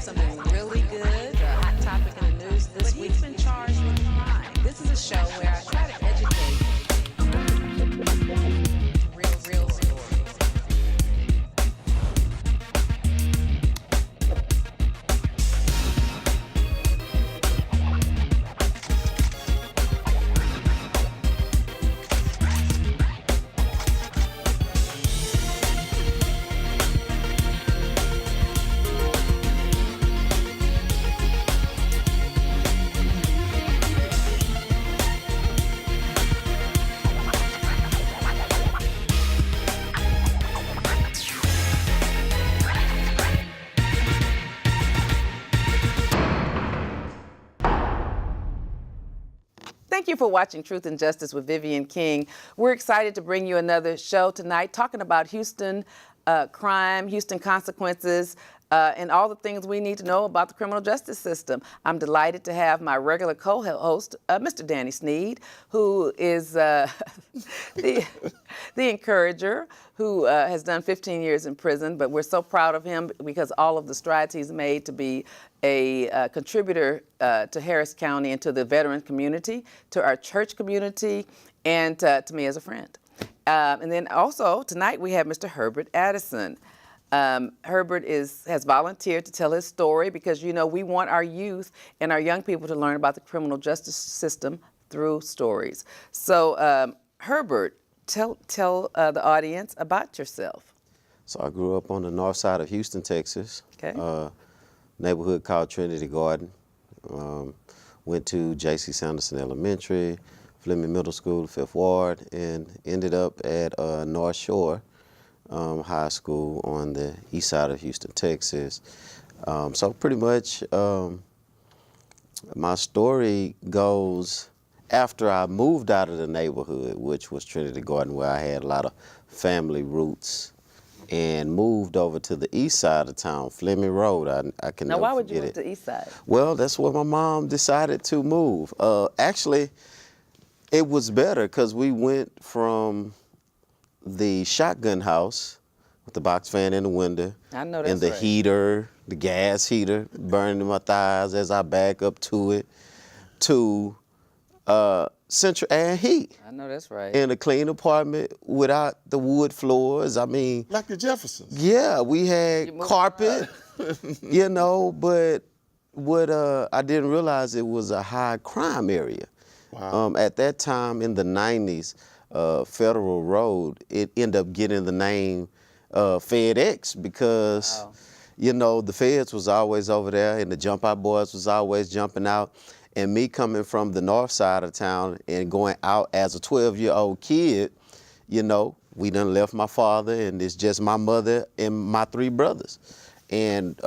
something really good, a hot topic in the news this week. He's been charged with crime. This is a show where I try to educate real stories. Thank you for watching Truth and Justice with Vivian King. We're excited to bring you another show tonight talking about Houston crime, Houston consequences, and all the things we need to know about the criminal justice system. I'm delighted to have my regular co-host, Mr. Danny Sneed, who is the encourager, who has done 15 years in prison, but we're so proud of him because all of the strides he's made to be a contributor to Harris County and to the veteran community, to our church community, and to me as a friend. And then also tonight we have Mr. Herbert Addison. Herbert has volunteered to tell his story because, you know, we want our youth and our young people to learn about the criminal justice system through stories. So, Herbert, tell the audience about yourself. So I grew up on the north side of Houston, Texas. Okay. Neighborhood called Trinity Garden. Went to J.C. Sanderson Elementary, Fleming Middle School, 5th Ward, and ended up at North Shore High School on the east side of Houston, Texas. So pretty much my story goes after I moved out of the neighborhood, which was Trinity Garden, where I had a lot of family roots, and moved over to the east side of town, Fleming Road. I can Now, never why would you forget move to the east side? Well, that's where my mom decided to move. Actually, it was better because we went from the shotgun house with the box fan in the window I know that's and the right. heater, the gas heater burning my thighs as I back up to it, to central air and heat. I know that's right. In a clean apartment without the wood floors. I mean, Like the Jeffersons. yeah, we You had moved carpet, you know, but what I didn't realize it was a high crime area. Wow. At that time in the 90s, Federal Road, it ended up getting the name FedEx because, Wow. you know, the feds was always over there and the jump out boys was always jumping out. And me coming from the north side of town and going out as a 12-year-old kid, you know, we done left my father and it's just my mother and my 3 brothers. And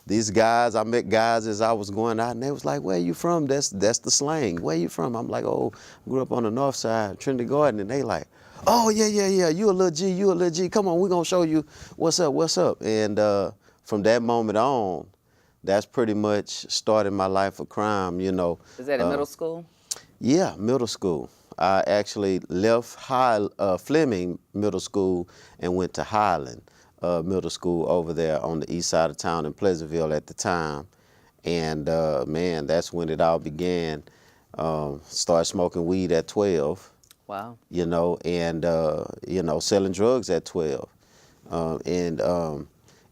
these guys, I met guys as I was going out and they was like, where you from? That's the slang. Where you from? I'm like, oh, grew up on the north side, Trinity Garden. And they like, oh, yeah, you a little G. Come on, we gonna show you what's up. And from that moment on, that's pretty much started my life of crime, you know. Is that in middle school? Yeah, middle school. I actually left Fleming Middle School and went to Highland Middle School over there on the east side of town in Pleasantville at the time. And man, that's when it all began. Started smoking weed at 12. Wow. You know, and, you know, selling drugs at 12.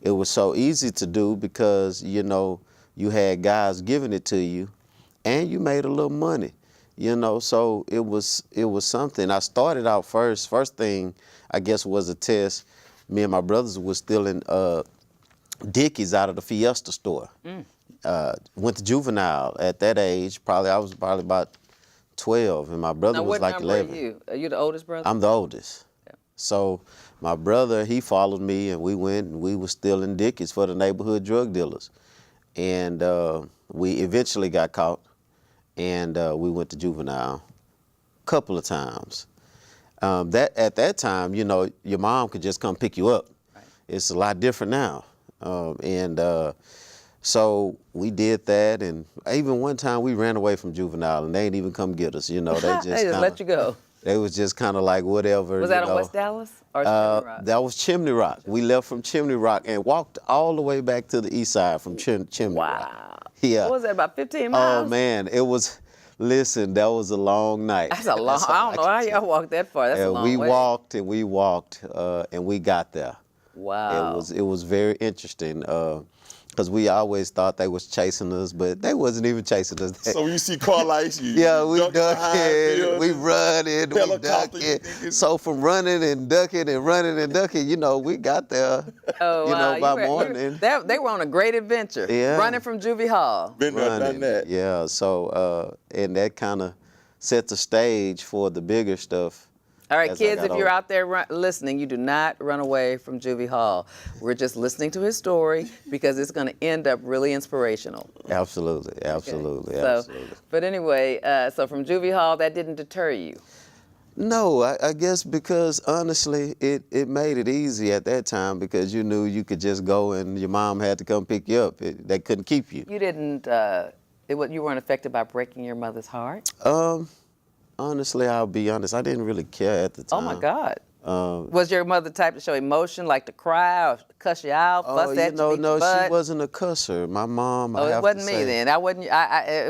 It was so easy to do because, you know, you had guys giving it to you and you made a little money, you know, so it was something. I started out first thing, I guess, was a test. Me and my brothers was stealing Dickies out of the Fiesta store. Went to juvenile at that age. I was probably about 12 and my brother Now, was what like number 11. are you? Are you the oldest brother? I'm the oldest. Yeah. So my brother, he followed me and we went and we were stealing Dickies for the neighborhood drug dealers. And we eventually got caught and we went to juvenile a couple of times. At that time, you know, your mom could just come pick you up. Right. It's a lot different now. So we did that, and even one time we ran away from juvenile, and they didn't even come get us. You know, they just They just let you go. They was just kind of like whatever. Was that on West Dallas or Chimney Rock? That was Chimney Rock. We left from Chimney Rock and walked all the way back to the east side from Chimney Rock. Wow. Yeah. What was that, about 15 miles? Oh man, it was. Listen, that was a long night. That's a long. I don't know how y'all walked that far. That's a long way. We walked and we walked and we got there. Wow. It was very interesting because we always thought they was chasing us, but they wasn't even chasing us. So when you see car lights, you Yeah, we duck behind ducking, buildings, we running, we helicopter, you ducking. thinking- So from running and ducking and running and ducking, you know, we got there, Oh, you wow. know, by morning. They were on a great adventure. Yeah. Running from Juvie Hall. Been there, done Running. that. Yeah, so, and that kind of set the stage for the bigger stuff. All right, as I kids, got if you're older. out there listening, you do not run away from Juvie Hall. We're just listening to his story because it's going to end up really inspirational. Absolutely, absolutely, So, absolutely. but anyway, so from Juvie Hall, that didn't deter you. No, I guess because honestly, it made it easy at that time because you knew you could just go and your mom had to come pick you up. They couldn't keep you. You didn't. You weren't affected by breaking your mother's heart. Honestly, I'll be honest, I didn't really care at the Oh time. my God. Was your mother the type to show emotion, like to cry or cuss you out, fuss at you, beat your no, butt? she wasn't a cusser. My mom, Oh, I it have wasn't to me say, then. It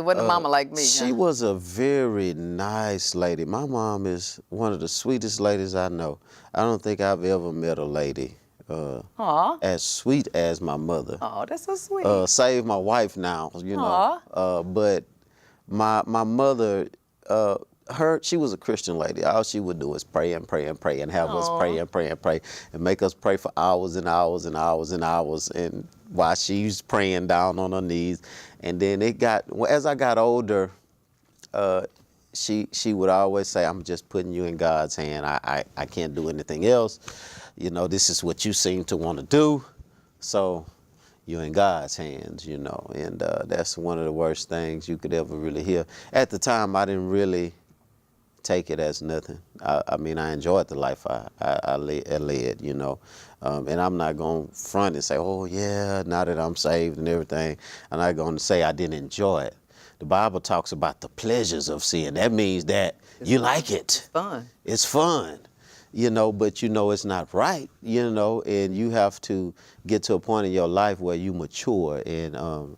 wasn't a mama like me. She huh? was a very nice lady. My mom is one of the sweetest ladies I know. I don't think I've ever met a lady Aw. as sweet as my mother. Oh, that's so sweet. Save my wife now, you know. But my mother, she was a Christian lady. All she would do is pray and pray and pray and have us pray and pray and pray and make us pray for hours and hours and hours and hours. And while she's praying down on her knees, and then as I got older, she would always say, "I'm just putting you in God's hand. I can't do anything else. You know, this is what you seem to want to do, so you're in God's hands." You know, and that's one of the worst things you could ever really hear. At the time, I didn't really take it as nothing. I mean, I enjoyed the life I led, you know. And I'm not going to front and say, oh, yeah, now that I'm saved and everything, I'm not going to say I didn't enjoy it. The Bible talks about the pleasures of sin. That means that you like it. Fun. It's fun, you know, but you know it's not right, you know, and you have to get to a point in your life where you mature, and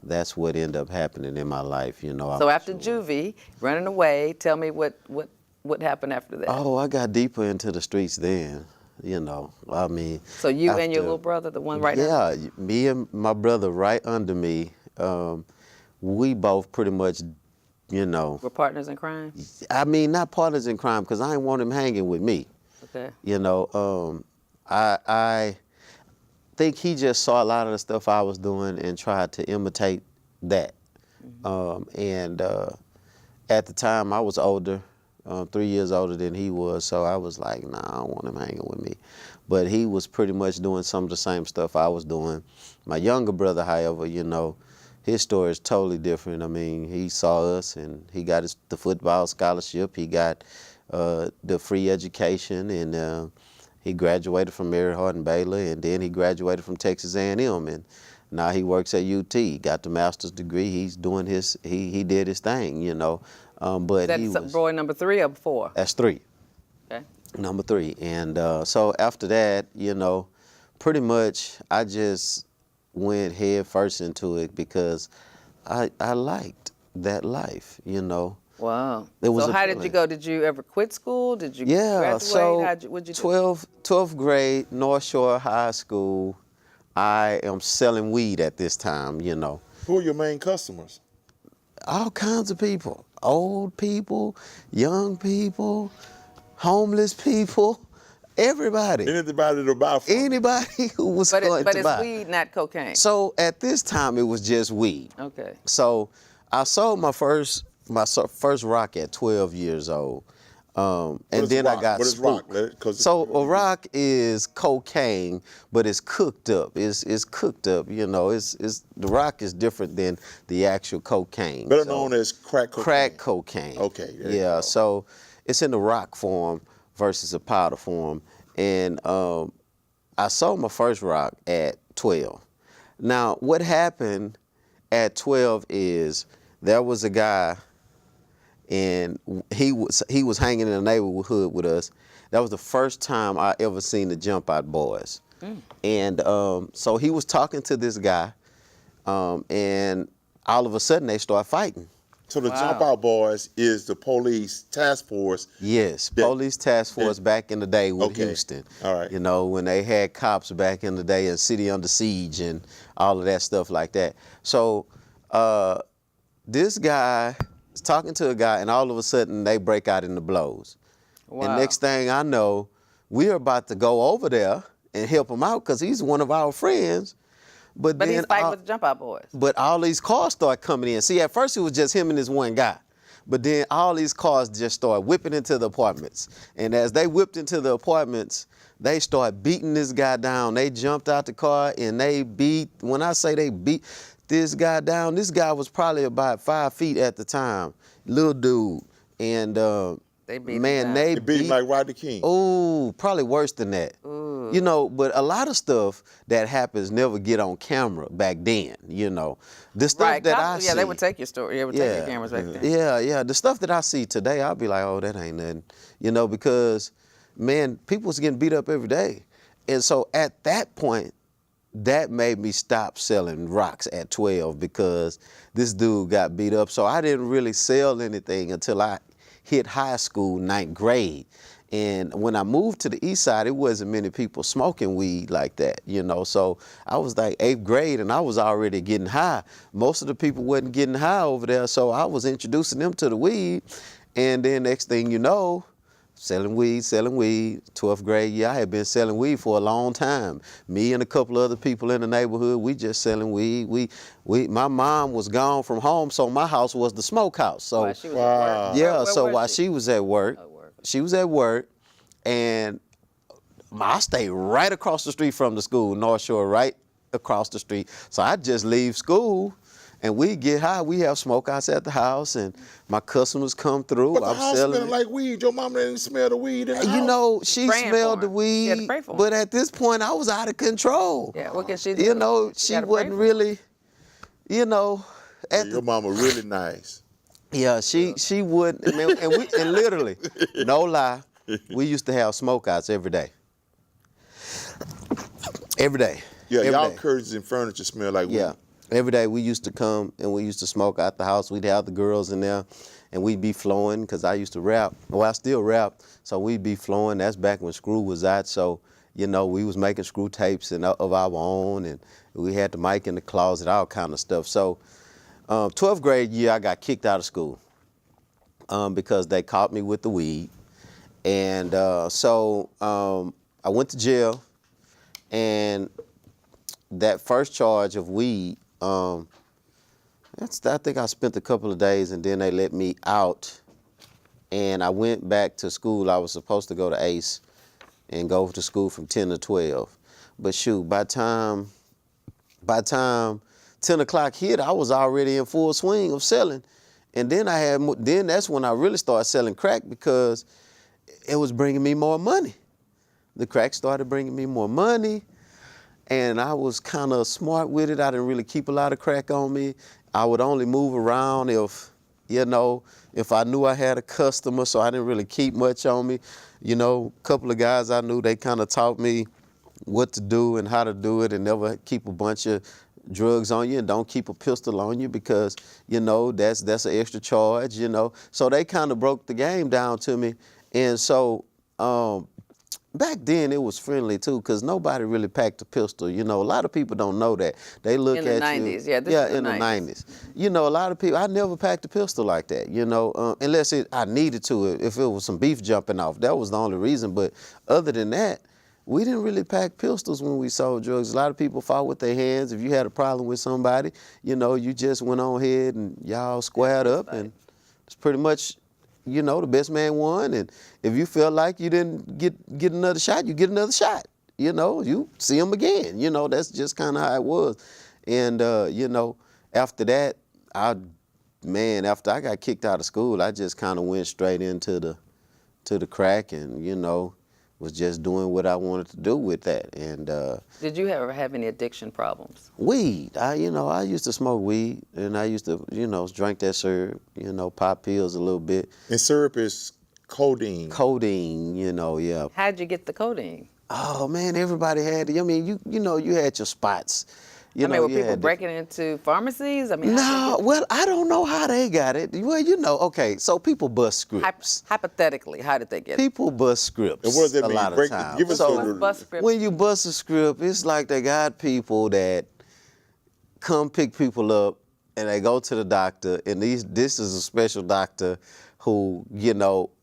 that's what ended up happening in my life, you know. So after Juvie, running away, tell me what happened after that. Oh, I got deeper into the streets then, you know. I mean. So you and your little brother, the one right now? Yeah, me and my brother right under me, we both pretty much, you know. Were partners in crime? I mean, not partners in crime, because I didn't want him hanging with me. Okay. You know, I think he just saw a lot of the stuff I was doing and tried to imitate that. And at the time, I was older, 3 years older than he was, so I was like, nah, I don't want him hanging with me. But he was pretty much doing some of the same stuff I was doing. My younger brother, however, you know, his story is totally different. I mean, he saw us and he got the football scholarship. He got the free education, and he graduated from Mary Hardin Baylor, and then he graduated from Texas A&M, and now he works at UT. He got the master's degree. He's doing he did his thing, you know. But That's boy number 3 or 4? That's 3. Okay. Number 3. And so after that, you know, pretty much I just went head first into it because I liked that life, you know. Wow. It was so how did you appealing. go? Did you ever quit school? Did you Yeah, graduate? so What'd you do? 12th grade, North Shore High School, I am selling weed at this time, you know. Who are your main customers? All kinds of people, old people, young people, homeless people, everybody. Anybody to buy from? Anybody who was But going to it's buy. weed, not cocaine. So at this time, it was just weed. Okay. So I sold my first rock at 12 years old. And is then rock? I got What is rock? spooked. 'Cause So a rock is cocaine, but it's cooked up. It's cooked up, you know. The rock is different than the actual cocaine. Better So- known as crack cocaine. Crack cocaine. Okay, there you Yeah, go. so it's in the rock form versus a powder form. And I sold my first rock at 12. Now, what happened at 12 is there was a guy and he was hanging in the neighborhood with us. That was the first time I ever seen the Jump Out Boys. And so he was talking to this guy, and all of a sudden they start fighting. So the Wow. Jump Out Boys is the police task force. Yes, That- police task force back in the day with Okay. Houston. All right. You know, when they had cops back in the day and City Under Siege and all of that stuff like that. So this guy is talking to a guy, and all of a sudden they break out into blows. Wow. And next thing I know, we're about to go over there and help him out because he's one of our friends. But But then he's fighting with the Jump Out Boys. but all these cars start coming in. See, at first it was just him and this one guy. But then all these cars just started whipping into the apartments. And as they whipped into the apartments, they started beating this guy down. They jumped out the car and they beat, when I say they beat this guy down, this guy was probably about 5 feet at the time. Little dude. And They beat him man, down. they They beat him like Rodney King. Oh, probably worse than that. You know, but a lot of stuff that happens never get on camera back then, you know. The stuff Right. that I see. Yeah, they would take your story. They would take your cameras back then. Yeah. The stuff that I see today, I'll be like, oh, that ain't nothing. You know, because, man, people's getting beat up every day. And so at that point, that made me stop selling rocks at 12 because this dude got beat up. So I didn't really sell anything until I hit high school, 9th grade. And when I moved to the east side, it wasn't many people smoking weed like that, you know. So I was like 8th grade and I was already getting high. Most of the people wasn't getting high over there, so I was introducing them to the weed. And then next thing you know, selling weed. 12th grade year, I had been selling weed for a long time. Me and a couple other people in the neighborhood, we just selling weed. My mom was gone from home, so my house was the smokehouse. So While she was Wow. at work. yeah, Where so was while she was at work, she was at work, and I stayed right across the street from the school, North Shore, right across the street. So I just leave school, and we get high. We have smokeouts at the house, and my customers come through. But the I'm house selling smelling it. like weed. Your mama didn't smell the weed in the house. You know, she Praying smelled for the him. She had to weed, pray for him. but at this point, I was out of control. Yeah, what can she do? You know, She she gotta pray wasn't for him. really, you know, at Your the mama really nice. yeah, she wouldn't, and literally, no lie, we used to have smokeouts every day. Every day. Yeah, every y'all day. curtains and furniture smell like weed. Yeah, every day we used to come and we used to smoke out the house. We'd have the girls in there, and we'd be flowing because I used to rap. Well, I still rap, so we'd be flowing. That's back when Screw was out, so you know we was making Screw tapes of our own, and we had the mic in the closet, all kind of stuff. So, 12th grade year, I got kicked out of school because they caught me with the weed, and so I went to jail, and that first charge of weed, I think I spent a couple of days and then they let me out, and I went back to school. I was supposed to go to ACE and go to school from 10 to 12. But shoot, by time 10 o'clock hit, I was already in full swing of selling. And then that's when I really started selling crack because it was bringing me more money. The crack started bringing me more money. And I was kind of smart with it. I didn't really keep a lot of crack on me. I would only move around if I knew I had a customer, so I didn't really keep much on me. You know, a couple of guys I knew, they kind of taught me what to do and how to do it, and never keep a bunch of drugs on you, and don't keep a pistol on you because, you know, that's an extra charge, you know. So they kind of broke the game down to me. And so, back then it was friendly too, because nobody really packed a pistol. You know, a lot of people don't know that. They look In the at 90s, you. yeah, this is the in the 90s. 90s. You know, a lot of people, I never packed a pistol like that, you know, unless I needed to, if it was some beef jumping off. That was the only reason. But other than that, we didn't really pack pistols when we sold drugs. A lot of people fought with their hands. If you had a problem with somebody, you know, you just went on ahead and y'all squared up, and it's pretty much, you know, the best man won. And if you felt like you didn't get another shot, you get another shot. You know, you see them again. You know, that's just kind of how it was. And, you know, after that, after I got kicked out of school, I just kind of went straight into the crack, and, you know, was just doing what I wanted to do with that. And Did you ever have any addiction problems? weed, I used to smoke weed, and I used to, drink that syrup, pop pills a little bit. And syrup is codeine. Codeine, yeah. How'd you get the codeine? Oh man, everybody had it. I mean, you had your spots. Were you people had breaking into pharmacies? No, well, I don't know how they got it. Well, okay, so people bust scripts. Hypothetically, how did they get it? People bust scripts. And what does that a mean? lot of times. Give us So bust scripts. when you bust a script, it's like they got people that come pick people up and they go to the doctor, and this is a special doctor who,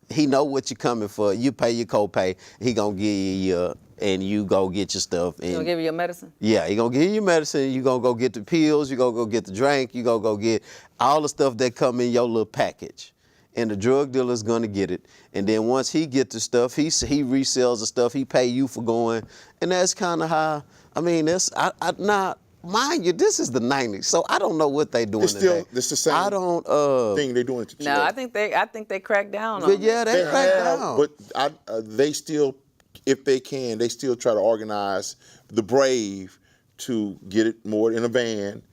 he know what you're coming for. You pay your copay, he gonna give you and you go get your stuff. And He'll give you your medicine? yeah, he gonna give you your medicine, you gonna go get the pills, you gonna go get the drink, you gonna go get all the stuff that come in your little package. And the drug dealer's gonna get it. And then once he get the stuff, he resells the stuff, he pay you for going. And that's kind of how, now, mind you, this is the 90s, so I don't know what they doing today. It's the same I don't, thing they're doing to No, I think they cracked down on but yeah, it. they crack down. But they still, if they can, they still try to organize the brave to get it more in a van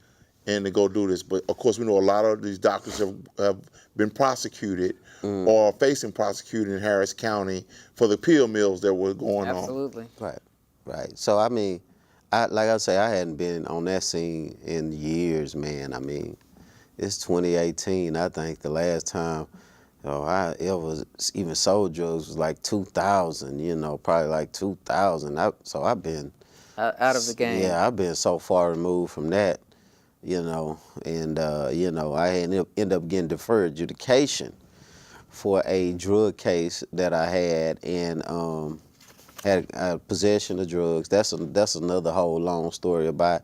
and to go do this. But of course, we know a lot of these doctors have been prosecuted or facing prosecution in Harris County for the pill mills that were going on. Absolutely. Right. So like I say, I hadn't been on that scene in years, man. I mean, it's 2018. I think the last time I ever even sold drugs was like 2000. Probably like 2000. So I've been Out of the game. Yeah, I've been so far removed from that, and I ended up getting deferred adjudication for a drug case that I had, and had possession of drugs. That's another whole long story about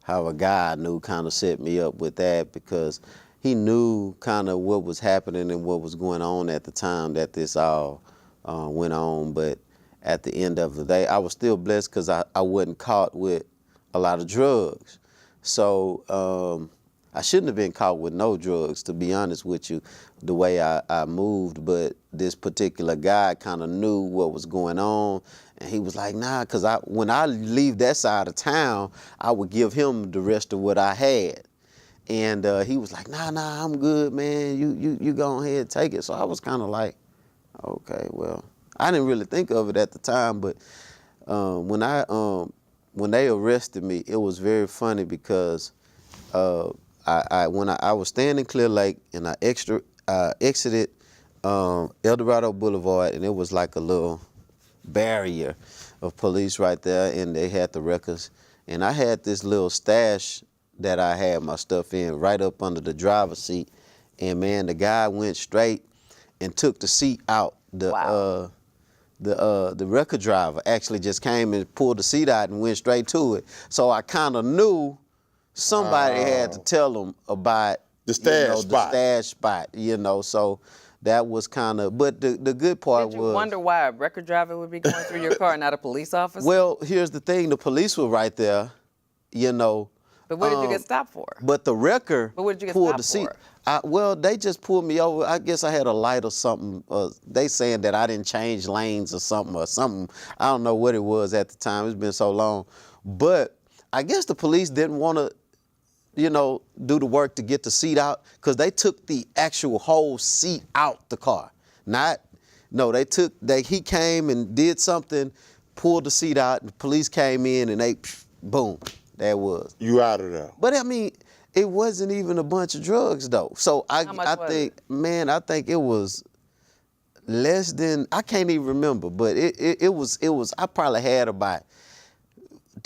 how a guy I knew kind of set me up with that, because he knew kind of what was happening and what was going on at the time that this all went on. But at the end of the day, I was still blessed because I wasn't caught with a lot of drugs. So I shouldn't have been caught with no drugs, to be honest with you, the way I moved. But this particular guy kind of knew what was going on, and he was like, nah, because when I leave that side of town, I would give him the rest of what I had. And he was like, nah, I'm good, man. You go ahead and take it. So I was kind of like, okay, well, I didn't really think of it at the time, but when they arrested me, it was very funny because when I was staying in Clear Lake, and I exited El Dorado Boulevard, and it was like a little barrier of police right there, and they had the records. And I had this little stash that I had my stuff in right up under the driver's seat. And man, the guy went straight and took the seat out. Wow. The record driver actually just came and pulled the seat out and went straight to it. So I kind of knew somebody had to tell them about The stash spot. The stash spot, so that was kind of, but the good part Did you was. wonder why a record driver would be going through your car and not a police officer? Well, here's the thing, the police were right there, But what did you get stopped for? But the wrecker But what did you get pulled the stopped seat. Well, they just pulled me over. I guess I had a light or something. They saying that I didn't change lanes or something. I don't know what it was at the time. It's been so long. But I guess the police didn't want to, do the work to get the seat out, because they took the actual whole seat out the car. He came and did something, pulled the seat out, and the police came in, and boom, there it was. You out of there. But I mean, it wasn't even a bunch of drugs though. So I think it was less than, I can't even remember, but it was I probably had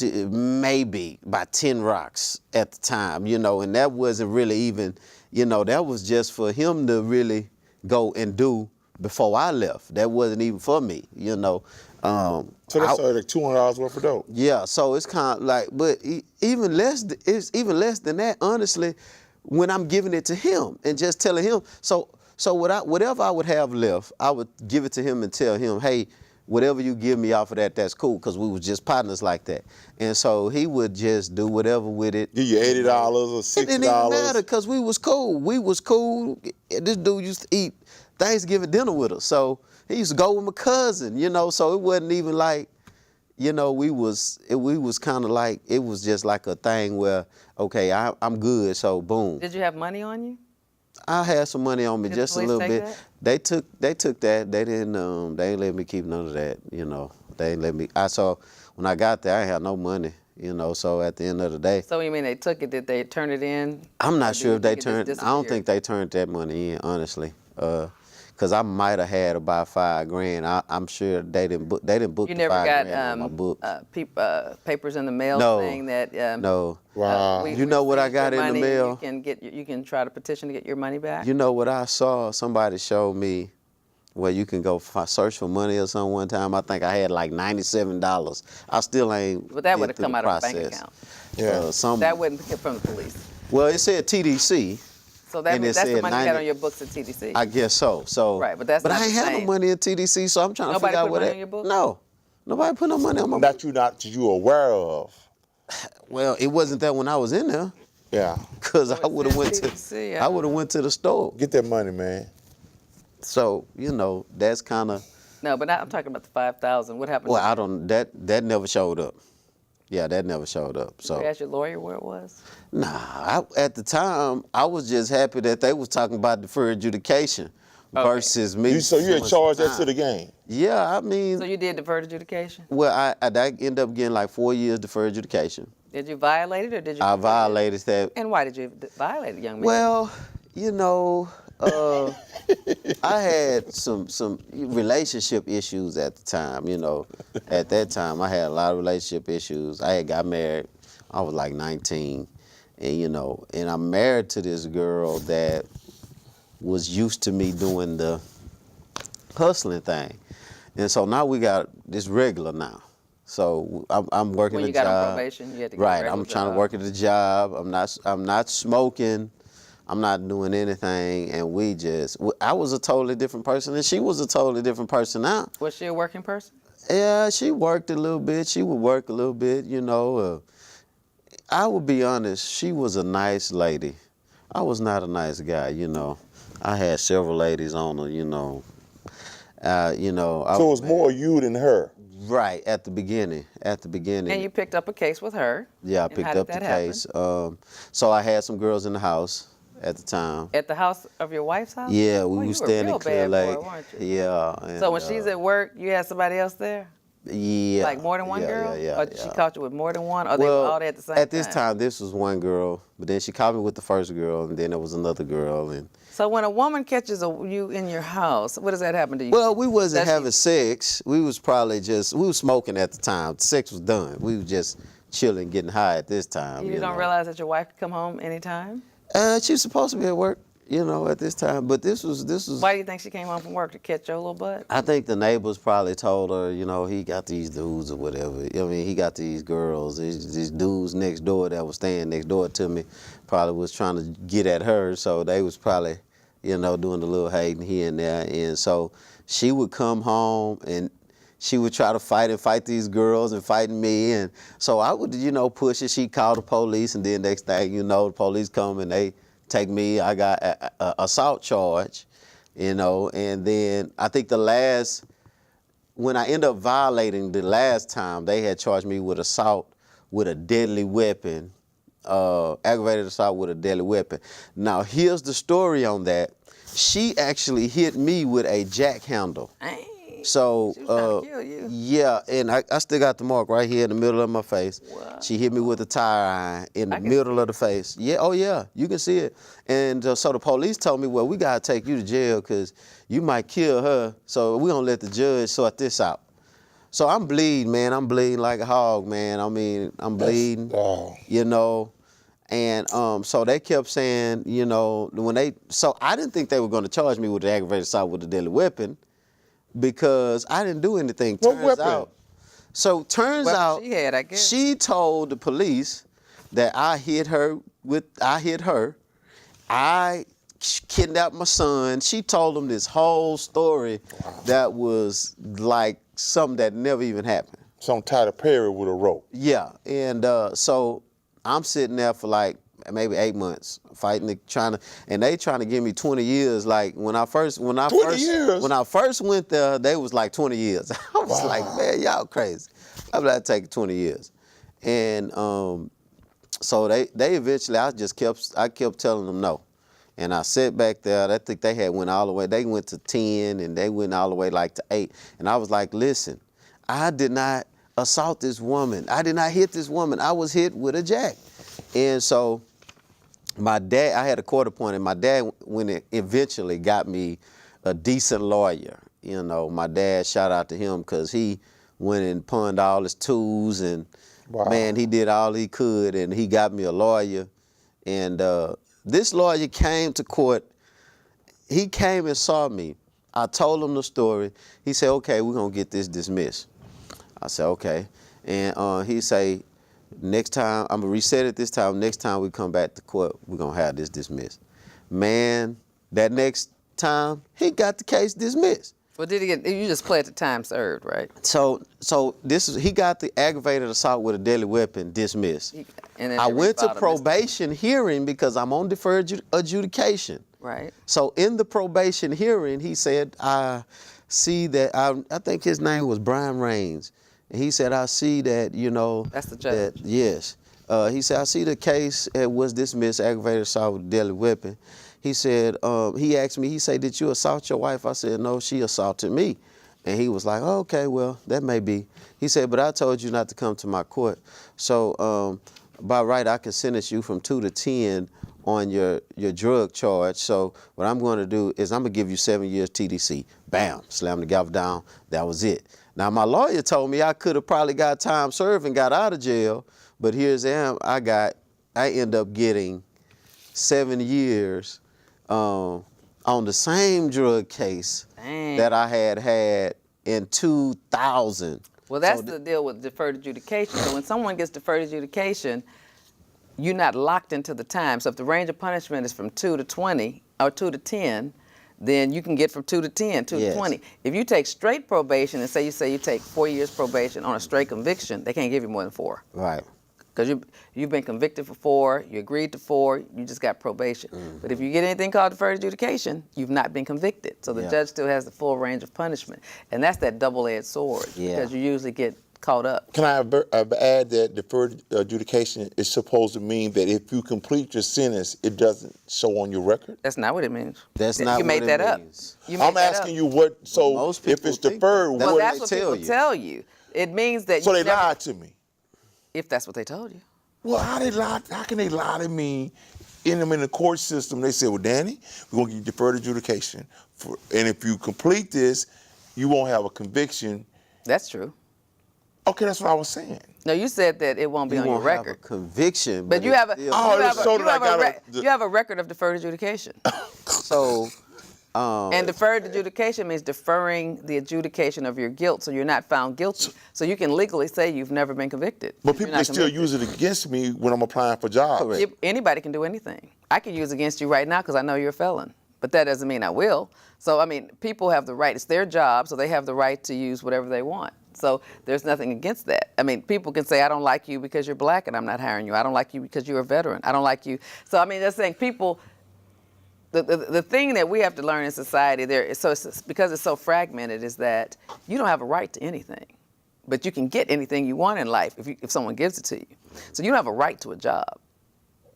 maybe about 10 rocks at the time, and that wasn't really even, that was just for him to really go and do before I left. That wasn't even for me, So that's like $200 worth of dope. Yeah, so it's kind of like, but even less than that, honestly, when I'm giving it to him and just telling him. So whatever I would have left, I would give it to him and tell him, hey, whatever you give me off of that, that's cool, because we was just partners like that. And so he would just do whatever with it. Give you $80 or $60. It didn't even matter, because we was cool. This dude used to eat Thanksgiving dinner with us. So he used to go with my cousin, you know, so it wasn't even like, you know, we was kind of like, it was just like a thing where, okay, I'm good, so boom. Did you have money on you? I had some money on me, Did just the a police little take bit. that? They took that. They ain't let me keep none of that, you know. They ain't let me. I saw when I got there, I ain't had no money, you know. So at the end of the day, So you mean they took it? Did they turn it in? I'm Or not do sure you if they think it just turned. I don't think disappeared? they turned that money in, honestly. Cause I might have had about $5,000. I'm sure they didn't book. They didn't book You the never got $5,000 on my books. papers in the mail No, saying that no. Wow. we You know what I seized your got in the money, mail? You can try to petition to get your money back. You know what I saw? Somebody showed me where you can go search for money or something one time. I think I had like $97. I still ain't But that would been have through come the out of a bank process. account. Yeah. That wouldn't get from the police. Well, it said TDC, So that and means it that's the said money you had 90 on your books at TDC. I guess so. Right, but that's not I ain't the had no same. money in TDC, so I'm trying to Nobody figure out put what money that. on your books? No, nobody put no money on my Not book. you aware of. Well, it wasn't that when I was in there, Yeah. cause So I it would have says went to, TDC, I would have went to the store. Get that money, man. So you know, that's kind of. No, but I'm talking about the 5,000. What happened? Well, to I don't. That never showed up. Yeah, that never showed up. Did you So. ask your lawyer where it was? Nah, at the time, I was just happy that they was talking about deferred adjudication Okay. versus me. So you had doing charged some that to the time. game. Yeah, I mean, So you did deferred adjudication? well, I ended up getting like 4 years deferred adjudication. Did you violate it or did you? I complete it? violated that. And why did you violate it, young man? Well, you know, I had some relationship issues at the time. You know, at that time, I had a lot of relationship issues. I had got married. I was like 19, and you know, and I'm married to this girl that was used to me doing the hustling thing, and so now we got this regular now. So I'm working When a you got job. on probation, you had to get a Right, regular I'm trying to job. work at the job. I'm not smoking. I'm not doing anything, and I was a totally different person, and she was a totally different person now. Was she a working person? Yeah, she worked a little bit. She would work a little bit, you know. I would be honest, she was a nice lady. I was not a nice guy, you know. I had several ladies on her, you know. You know. So it was more you than her. Right, at the beginning. And you picked up a case with her. Yeah, I And how picked did up the that happen? case. So I had some girls in the house at the time. At the house of your wife's house? Yeah, Oh, we you was were a staying real in Clear bad Lake. boy, weren't you? Yeah. So and, when she's at work, you had somebody else there? yeah, Like more than one yeah, girl? Yeah, Or she caught you with more than one? Or they were Well, all there at the same time? at this time, this was one girl, but then she caught me with the first girl, and then there was another girl, and So when a woman catches you in your house, what does that happen to you? well, we wasn't Does she- having sex. We was probably we was smoking at the time. Sex was done. We was just chilling, getting high at this time. You don't know. realize that your wife could come home anytime? She was supposed to be at work, you know, at this time, but this was. Why do you think she came home from work to catch your little butt? I think the neighbors probably told her, you know, he got these dudes or whatever. I mean, he got these girls, these dudes next door that was staying next door to me, probably was trying to get at her. So they was probably, you know, doing a little hating here and there. And so she would come home and she would try to fight these girls and fighting me. And so I would, you know, push it. She'd call the police, and then next thing you know, the police come and they take me. I got a assault charge. You know, and then I think when I ended up violating the last time, they had charged me with assault with a deadly weapon, aggravated assault with a deadly weapon. Now, here's the story on that. She actually hit me with a jack handle. Dang. So, She was trying to kill you. yeah, and I still got the mark right here in the middle of my face. Wow. She hit me with a tire iron in the I can middle see of the face. Yeah, oh yeah, you can see it. And so the police told me, well, we gotta take you to jail because you might kill her. So we gonna let the judge sort this out. So I'm bleeding, man. I'm bleeding like a hog, man. I mean, I'm bleeding. Wow. You know. And so they kept saying, you know, so I didn't think they were gonna charge me with the aggravated assault with a deadly weapon, because I didn't do anything. What Turns weapon? out. So turns Weapon out she had, I guess. she told the police that I hit her. I kidnapped my son. She told them this whole story that was like something that never even happened. Some Tyler Perry with a rope. Yeah, and so I'm sitting there for like maybe 8 months fighting, and they trying to give me 20 years. Like when I first years? when I first went there, they was like 20 years. I was Wow. like, man, y'all crazy. I'm not taking 20 years, and so they eventually, I kept telling them no. And I sat back there, I think they had went all the way, they went to 10 and they went all the way like to 8. And I was like, listen, I did not assault this woman. I did not hit this woman. I was hit with a jack. And so my dad, I had a court appointed. My dad, when it eventually got me a decent lawyer, you know, my dad, shout out to him, because he went and pawned all his tools and Wow. man, he did all he could, and he got me a lawyer. And this lawyer came to court. He came and saw me. I told him the story. He said, okay, we're going to get this dismissed. I said, okay. And he say, next time, I'm going to reset it this time. Next time we come back to court, we're going to have this dismissed. Man, that next time, he got the case dismissed. Well, did he get? You just pled the time served, right? So he got the aggravated assault with a deadly weapon dismissed. And then I they went to refiled a probation hearing because I'm on deferred adjudication. Right. So in the probation hearing, he said, I see that, I think his name was Brian Raines. And he said, I see that, you know. That's the judge. Yes. He said, I see the case was dismissed, aggravated assault with a deadly weapon. He said, he asked me, he said, did you assault your wife? I said, no, she assaulted me. And he was like, oh, okay, well, that may be. He said, but I told you not to come to my court. So by right, I can sentence you from 2 to 10 on your drug charge. So what I'm going to do is I'm going to give you 7 years TDC. Bam, slam the gavel down. That was it. Now, my lawyer told me I could have probably got time served and got out of jail. But here's I end up getting 7 years on the same drug case Dang. that I had in 2000. Well, that's the deal with deferred adjudication. So when someone gets deferred adjudication, you're not locked into the time. So if the range of punishment is from 2 to 20 or 2 to 10, then you can get from 2 to 10, 2 Yes. to 20. If you take straight probation and say you take 4 years probation on a straight conviction, they can't give you more than 4. Right. Because you've been convicted for 4, you agreed to 4, you just got probation. Mm-hmm. But if you get anything called deferred adjudication, you've not been convicted. So the Yeah. judge still has the full range of punishment. And that's that double-edged sword, Yeah. because you usually get caught up. Can I add that deferred adjudication is supposed to mean that if you complete your sentence, it doesn't show on your record? That's not what it means. That's You not made what that it up. means. You made I'm that asking up. you what, so most if people it's think deferred, that. Well, what that's they what tell people you. tell you. It means that so you they never, lied to me. if that's what they told you. Well, how can they lie to me in the court system? They say, well, Danny, we're going to give you deferred adjudication. And if you complete this, you won't have a conviction. That's true. Okay, that's what I was saying. No, you said that it won't be You on your won't have a record. conviction, But you it's have a still- Oh, you it have a- showed you that I have a got rec- the- you have a record of deferred adjudication. So, And deferred adjudication means deferring the adjudication of your guilt, so you're not found guilty. So you can legally say you've never been convicted. But if you're people not can still convicted. use it against me when I'm applying for jobs. Correct. Anybody can do anything. I can use against you right now because I know you're a felon, but that doesn't mean I will. So, I mean, people have the right. It's their job, so they have the right to use whatever they want. So there's nothing against that. I mean, people can say, I don't like you because you're black and I'm not hiring you. I don't like you because you're a veteran. I don't like you. So, I mean, just saying people, the thing that we have to learn in society, because it's so fragmented, is that you don't have a right to anything. But you can get anything you want in life if someone gives it to you. So you don't have a right to a job.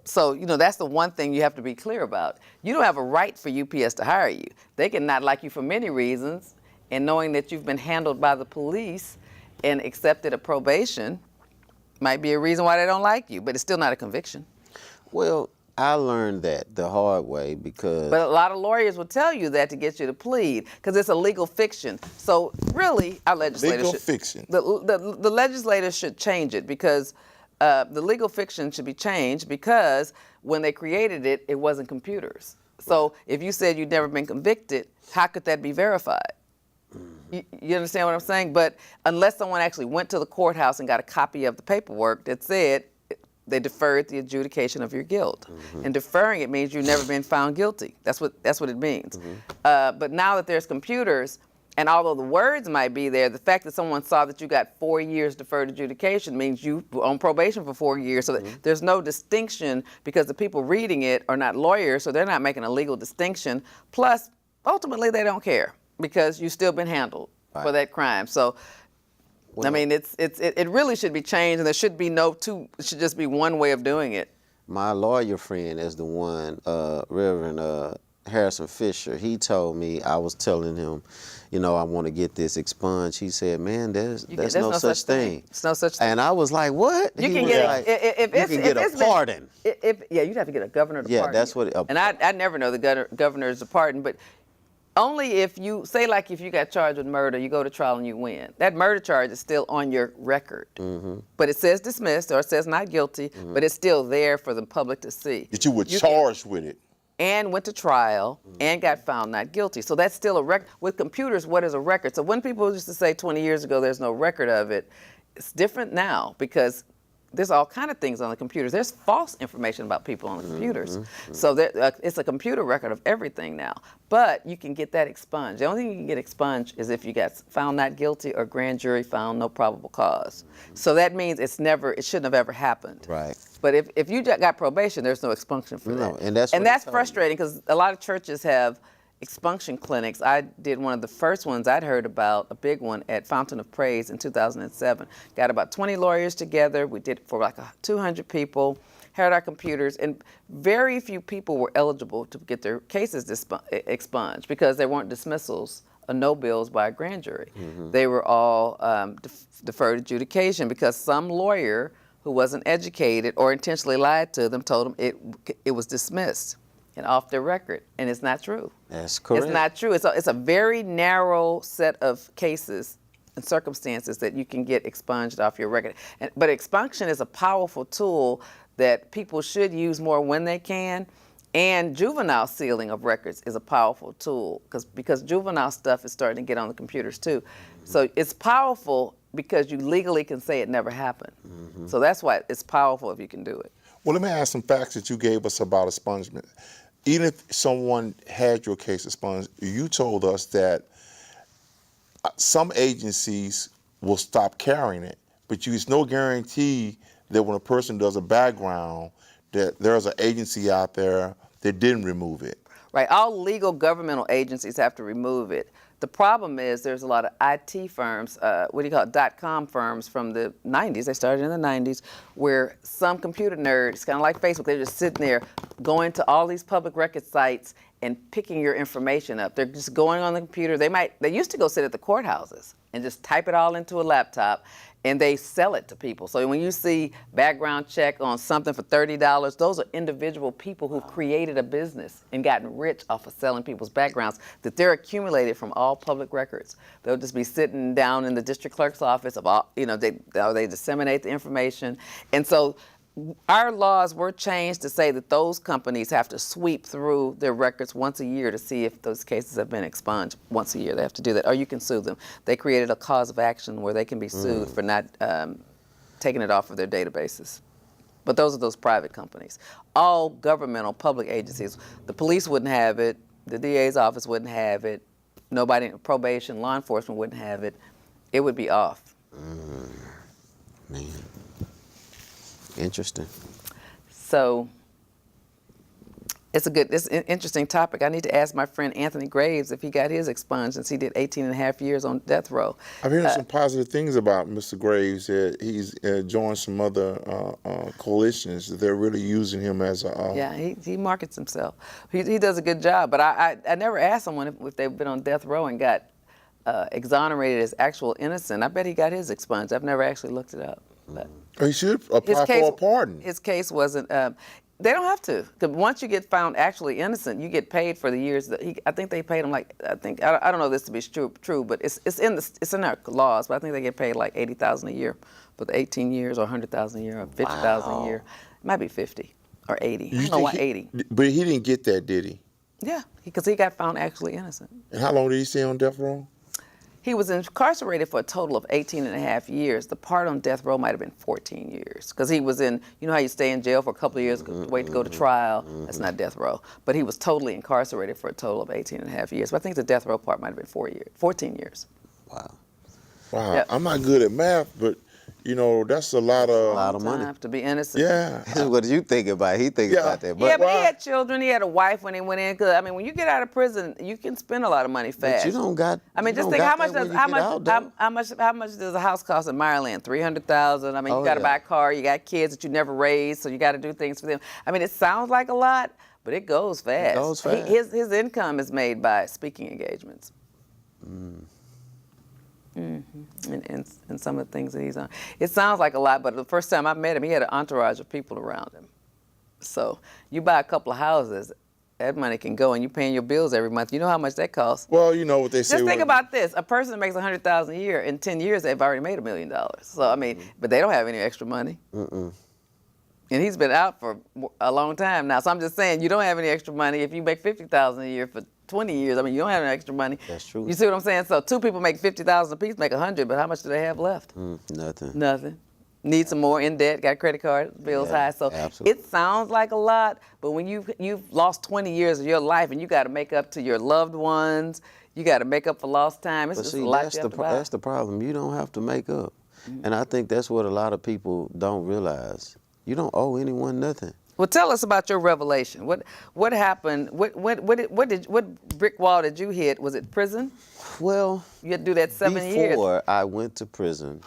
So, that's the one thing you have to be clear about. You don't have a right for UPS to hire you. They can not like you for many reasons, and knowing that you've been handled by the police and accepted a probation might be a reason why they don't like you, but it's still not a conviction. well, I learned that the hard way because But a lot of lawyers will tell you that to get you to plead, because it's a legal fiction. So really, our legislators Legal should, fiction. The legislators should change it, because the legal fiction should be changed, because when they created it, it wasn't computers. So if you said you'd never been convicted, how could that be verified? You understand what I'm saying? But unless someone actually went to the courthouse and got a copy of the paperwork that said they deferred the adjudication of your guilt. And deferring it means you've never been found guilty. That's what it means. But now that there's computers And although the words might be there, the fact that someone saw that you got 4 years deferred adjudication means you were on probation for 4 years. So that there's no distinction because the people reading it are not lawyers, so they're not making a legal distinction. Plus, ultimately, they don't care because you've still been handled for that crime. So, I mean, it really should be changed, and there should be it should just be one way of doing it. My lawyer friend is the one, Reverend Harrison Fisher. He told me, I was telling him, I want to get this expunged. He said, man, there's no such thing. There's no such thing. And I was like, what? You can get a pardon. Yeah, you'd have to get a governor to pardon. Yeah, that's what. And I never know the governor's to pardon, but only if you say, like, if you got charged with murder, you go to trial and you win. That murder charge is still on your record, but it says dismissed or it says not guilty, but it's still there for the public to see. That you were charged with it. And went to trial and got found not guilty. So that's still a record. With computers, what is a record? So when people used to say 20 years ago there's no record of it, it's different now because there's all kind of things on the computers. There's false information about people on the computers. So it's a computer record of everything now. But you can get that expunged. The only thing you can get expunged is if you got found not guilty or grand jury found no probable cause. So that means it shouldn't have ever happened. Right. But if you got probation, there's no expunction for that. And that's frustrating because a lot of churches have expunction clinics. I did one of the first ones I'd heard about, a big one at Fountain of Praise in 2007. Got about 20 lawyers together. We did it for like 200 people, had our computers, and very few people were eligible to get their cases expunged because there weren't dismissals or no bills by a grand jury. They were all deferred adjudication because some lawyer who wasn't educated or intentionally lied to them told them it was dismissed and off their record, and it's not true. That's correct. It's not true. It's a very narrow set of cases and circumstances that you can get expunged off your record. But expunction is a powerful tool that people should use more when they can, and juvenile sealing of records is a powerful tool because juvenile stuff is starting to get on the computers too. So it's powerful because you legally can say it never happened. So that's why it's powerful if you can do it. Well, let me ask some facts that you gave us about expungement. Even if someone had your case expunged, you told us that some agencies will stop carrying it, but there's no guarantee that when a person does a background, that there's an agency out there that didn't remove it. Right, all legal governmental agencies have to remove it. The problem is there's a lot of IT firms, .com firms from the 90s, they started in the 90s, where some computer nerds, kind of like Facebook, they're just sitting there going to all these public record sites and picking your information up. They're just going on the computer. They used to go sit at the courthouses and just type it all into a laptop, and they sell it to people. So when you see background check on something for $30, those are individual people who've created a business and gotten rich off of selling people's backgrounds that they're accumulated from all public records. They'll just be sitting down in the district clerk's office of all, they disseminate the information. And so our laws were changed to say that those companies have to sweep through their records once a year to see if those cases have been expunged. Once a year, they have to do that, or you can sue them. They created a cause of action where they can be sued for not taking it off of their databases. But those are those private companies. All governmental public agencies, the police wouldn't have it, the DA's office wouldn't have it, nobody, probation, law enforcement wouldn't have it. It would be off. Man. Interesting. So it's an interesting topic. I need to ask my friend Anthony Graves if he got his expunged since he did 18 and a half years on death row. I've heard some positive things about Mr. Graves. He's joined some other coalitions. They're really using him as a... Yeah, he markets himself. He does a good job, but I never asked someone if they've been on death row and got exonerated as actual innocent. I bet he got his expunged. I've never actually looked it up. But he should apply for a pardon. His case wasn't. They don't have to. 'Cause once you get found actually innocent, you get paid for the years that I think they paid him I don't know this to be true, but it's in our laws. But I think they get paid like $80,000 a year for the 18 years, or $100,000 a year, or $50,000 a year. It might be 50 or 80. I don't know why 80. But he didn't get that, did he? Yeah, because he got found actually innocent. And how long did he stay on death row? He was incarcerated for a total of 18 and a half years. The part on death row might have been 14 years because he was in, you know how you stay in jail for a couple of years, wait to go to trial? That's not death row. But he was totally incarcerated for a total of 18 and a half years. But I think the death row part might have been 14 years. Wow. Wow. Yep. I'm not good at math, but you know that's a lot of. lot of money. Time to be innocent. Yeah. What you thinking about? He thinking Yeah. about that. Yeah, but why- he had children. He had a wife when he went in. Cause I mean, when you get out of prison, you can spend a lot of money fast. But you don't got. I mean, you just don't think got how much that when does you get out, though. how much does a house cost in Maryland? $300,000. I mean, you Oh, got to yeah. buy a car. You got kids that you never raised, so you got to do things for them. I mean, it sounds like a lot, but it goes fast. goes fast. His income is made by speaking engagements. And some of the things that he's on. It sounds like a lot, but the first time I met him, he had an entourage of people around him. So you buy a couple of houses, that money can go, and you're paying your bills every month. You know how much that costs. Well, you know what they say. Just think when- about this: a person that makes $100,000 a year in 10 years, they've already made $1 million. So I mean, but they don't have any extra money. And he's been out for a long time now. So I'm just saying, you don't have any extra money if you make $50,000 a year for 20 years. I mean, you don't have any extra money. That's true. You see what I'm saying? So two people make $50,000 apiece, make 100, but how much do they have left? Nothing. Nothing. Need some more, in debt, got credit card bills Yeah, high. So absolutely. it sounds like a lot, but when you've lost 20 years of your life and you got to make up to your loved ones, you got to make up for lost time. It's But just see, a lot that's you the have to buy. that's the problem. You don't have to make up, and I think that's what a lot of people don't realize. You don't owe anyone nothing. Well, tell us about your revelation. What happened? What brick wall did you hit? Was it prison? Well, You had to do that 7 years. before I went to prison,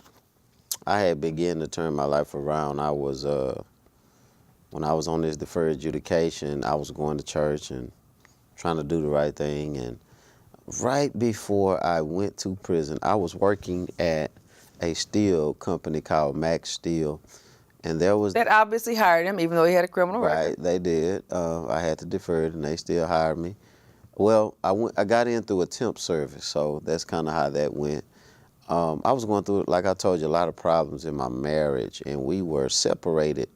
I had begun to turn my life around. I was when I was on this deferred adjudication, I was going to church and trying to do the right thing. And right before I went to prison, I was working at a steel company called Max Steel, and there was That obviously hired him, even though he had a criminal record. right. They did. I had to defer it, and they still hired me. Well, I got in through a temp service, so that's kind of how that went. I was going through, like I told you, a lot of problems in my marriage, and we were separated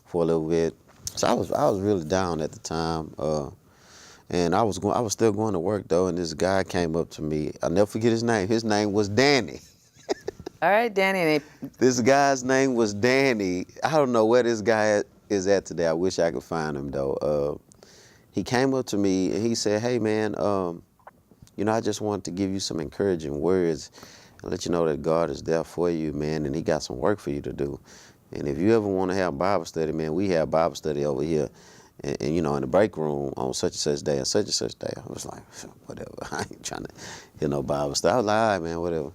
for a little bit. So I was really down at the time, and I was still going to work though. And this guy came up to me. I'll never forget his name. His name was Danny. All right, Danny. This guy's name was Danny. I don't know where this guy is at today. I wish I could find him though. He came up to me and he said, "Hey man, I just wanted to give you some encouraging words and let you know that God is there for you, man, and He got some work for you to do. And if you ever want to have Bible study, man, we have Bible study over here, and in the break room on such and such day and such and such day." I was like, whatever. I ain't trying to hear no Bible study. I was like, all right, man, whatever,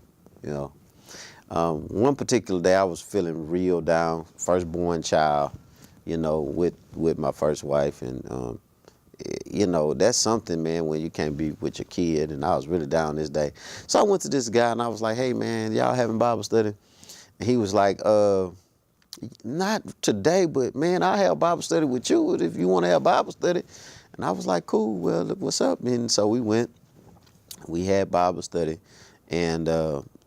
One particular day I was feeling real down, firstborn child, with my first wife, and that's something, man, when you can't be with your kid, and I was really down this day. So I went to this guy and I was like, "Hey man, y'all having Bible study?" And he was like, "Not today, but man, I'll have Bible study with you if you want to have Bible study." And I was like, "Cool, well, look, what's up?" And so we went, we had Bible study, and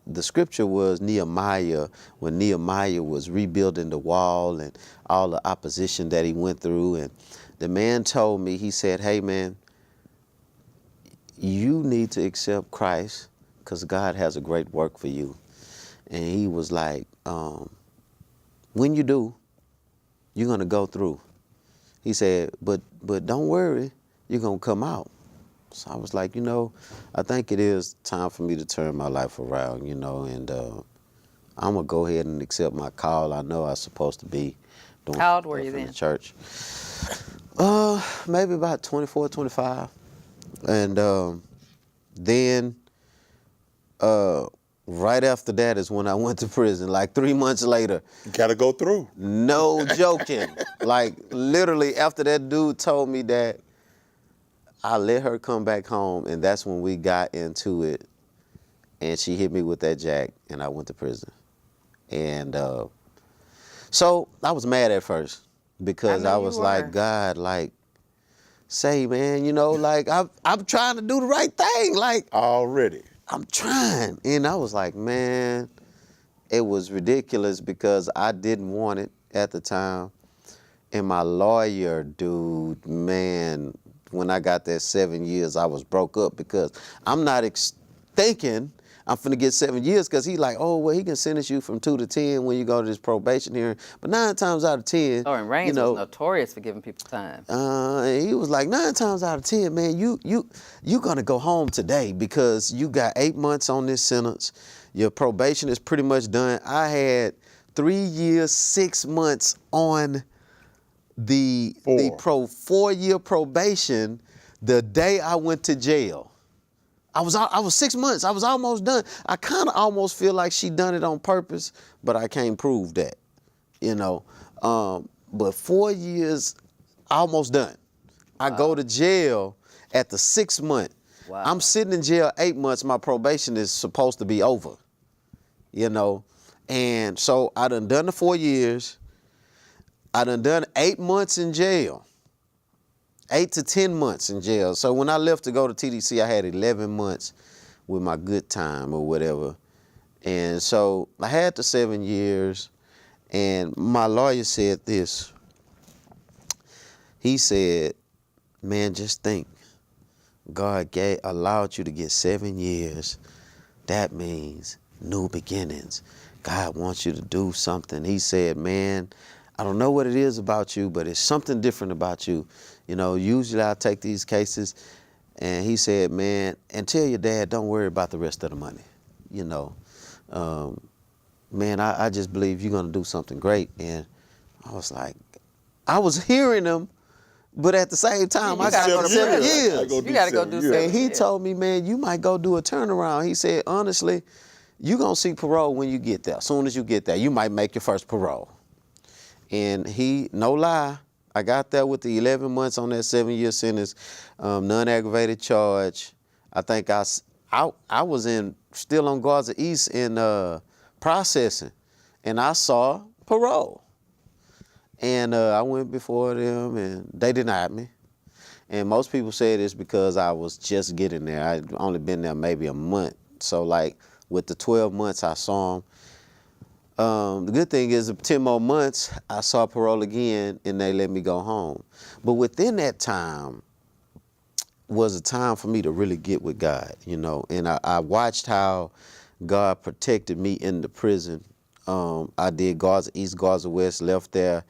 the scripture was Nehemiah, when Nehemiah was rebuilding the wall and all the opposition that he went through. And the man told me, he said, "Hey man, you need to accept Christ because God has a great work for you." And he was like, "When you do, you're going to go through." He said, but don't worry, you're going to come out." So I was like, I think it is time for me to turn my life around, and I'm going to go ahead and accept my call. I know I'm supposed to be doing How old were you stuff in then? the church. Maybe about 24, 25. And then right after that is when I went to prison, like 3 months later. You gotta go through. No joking. Like literally after that dude told me that, I let her come back home, and that's when we got into it, and she hit me with that jack, and I went to prison. And so I was mad at first because I was like, "God, like, say, man, like I'm trying to do the right thing, like Already. I'm trying." And I was like, man, it was ridiculous because I didn't want it at the time. And my lawyer, dude, man, when I got that 7 years, I was broke up because I'm not thinking I'm finna get 7 years, because he like, oh, well, he can sentence you from 2 to 10 when you go to this probation hearing. But 9 times out of 10, Oh, and Raines was notorious for giving people time. and he was like, 9 times out of 10, man, you gonna go home today because you got 8 months on this sentence. Your probation is pretty much done. I had 3 years, 6 months on the 4-year probation the day I went to jail. I was 6 months. I was almost done. I kind of almost feel like she done it on purpose, but I can't prove that, you know. But 4 years, almost done. I go to jail at the 6th month. Wow. I'm sitting in jail 8 months. My probation is supposed to be over, you know. And so I done the 4 years. I done 8 months in jail. 8 to 10 months in jail. So when I left to go to TDC, I had 11 months with my good time or whatever. And so I had the 7 years, and my lawyer said this. He said, man, just think, God allowed you to get 7 years. That means new beginnings. God wants you to do something. He said, man, I don't know what it is about you, but it's something different about you. You know, usually I take these cases, and he said, man, and tell your dad, don't worry about the rest of the money. You know, man, I just believe you're going to do something great. And I was like, I was hearing him, but at the same time, I got to go to 7 years. You got to go do 7 years. And he told me, man, you might go do a turnaround. He said, honestly, you're going to see parole when you get there. As soon as you get there, you might make your first parole. And he, no lie, I got there with the 11 months on that 7-year sentence, non-aggravated charge. I think I was still on Garza East in processing, and I saw parole. And I went before them, and they denied me. And most people said it's because I was just getting there. I'd only been there maybe a month. So like with the 12 months, I saw them. The good thing is 10 more months, I saw parole again, and they let me go home. But within that time was a time for me to really get with God, you know. And I watched how God protected me in the prison. I did Garza East, Garza West, left there,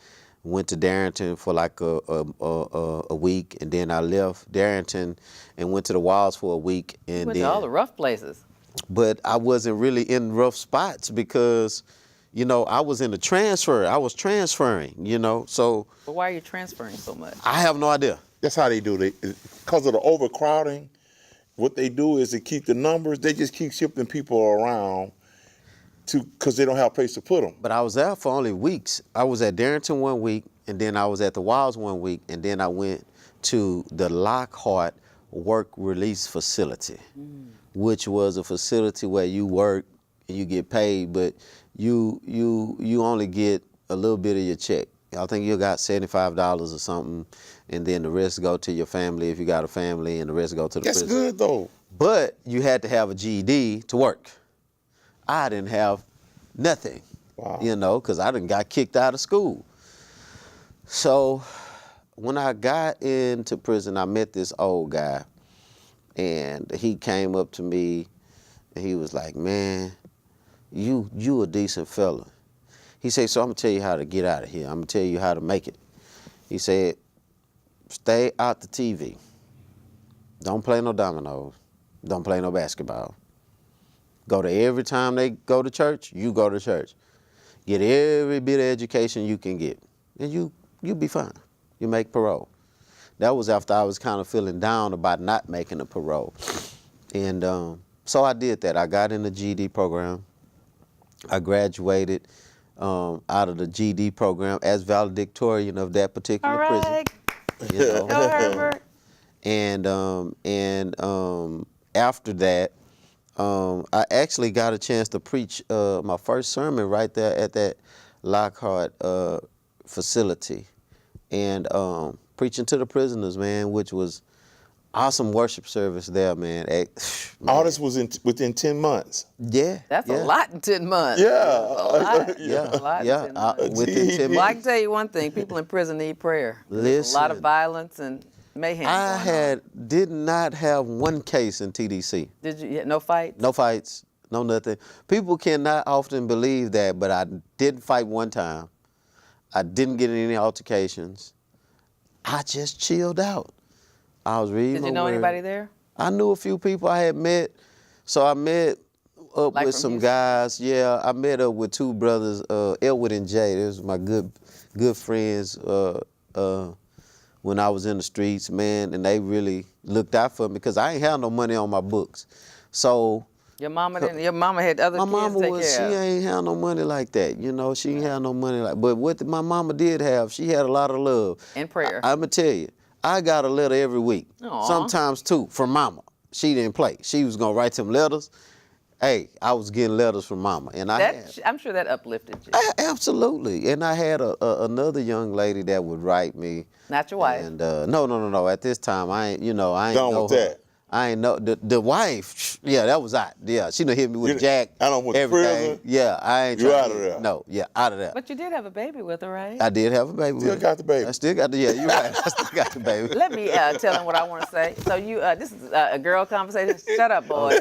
went to Darrington for like a week, and then I left Darrington and went to the Wilds for a week. And went to all the rough places. But I wasn't really in rough spots because, you know, I was in a transfer. I was transferring, you know, so. But why are you transferring so much? I have no idea. That's how they do it. Because of the overcrowding, what they do is to keep the numbers, they just keep shifting people around because they don't have a place to put them. But I was there for only weeks. I was at Darrington 1 week, and then I was at the Wilds 1 week, and then I went to the Lockhart Work Release Facility, which was a facility where you work and you get paid, but you only get a little bit of your check. I think you got $75 or something, and then the rest go to your family if you got a family, and the rest go to the prison. That's good though. But you had to have a GED to work. I didn't have nothing, you know, because I done got kicked out of school. So when I got into prison, I met this old guy, and he came up to me, and he was like, man, you a decent fella. He said, so I'm going to tell you how to get out of here. I'm going to tell you how to make it. He said, stay out the TV. Don't play no dominoes. Don't play no basketball. Go to every time they go to church, you go to church. Get every bit of education you can get, and you'll be fine. You make parole. That was after I was kind of feeling down about not making a parole. And so I did that. I got in the GED program. I graduated out of the GED program as valedictorian of that particular prison. You know? Go Herbert. And after that, I actually got a chance to preach my first sermon right there at that Lockhart facility, and preaching to the prisoners, man, which was awesome worship service there, man. All this was within 10 months. Yeah. That's a lot in 10 months. Yeah. A lot in 10 months. Within 10 Well, I months. can tell you one thing, people in prison need prayer. There's Listen, a lot of violence and mayhem I going on. did not have one case in TDC. Did you? Yeah, no fights? No fights, no nothing. People cannot often believe that, but I didn't fight one time. I didn't get in any altercations. I just chilled out. I was reading Did my you know word. anybody there? I knew a few people I had met. So I met up Like with from some Houston? guys. Yeah, I met up with two brothers, Elwood and Jay. Those were my good friends when I was in the streets, man, and they really looked out for me because I ain't had no money on my books. So Your mama had other my kids mama to take was, she care of. ain't had no money like that, you know. She ain't had no money like, but what my mama did have, she had a lot of love. And prayer. I'ma tell you, I got a letter every week, Aw. sometimes two, from mama. She didn't play. She was gonna write them letters. Hey, I was getting letters from mama, and I'm sure that uplifted you. absolutely. And I had another young lady that would write me. Not your wife. And no. At this time, I ain't Done know with her. that. I ain't know the wife. Yeah, that was out. Yeah, she done hit me with You- Jack. I done went to everything. prison. Yeah, I ain't. You tryna out of hear- there. No, yeah, out of there. But you did have a baby with her, right? I did have a baby. Still with her. got the baby. I still got the. Yeah, you're right. I still got the baby. Let me tell him what I want to say. So this is a girl conversation. Shut up, boy.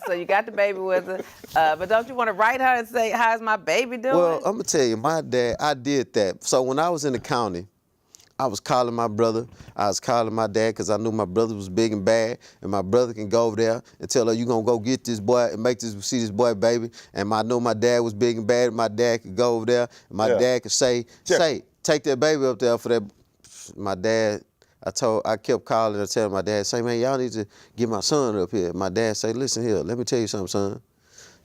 So you got the baby with her, but don't you want to write her and say, how's my baby doing? Well, I'm gonna tell you, my dad. I did that. So when I was in the county, I was calling my brother. I was calling my dad because I knew my brother was big and bad, and my brother can go over there and tell her, you gonna go get this boy and see this boy baby. And I know my dad was big and bad, and my dad could go over there, and my Yeah. dad could say, take that baby up there for that. My dad, I kept calling and telling my dad, say, man, y'all need to get my son up here. My dad say, listen here, let me tell you something, son.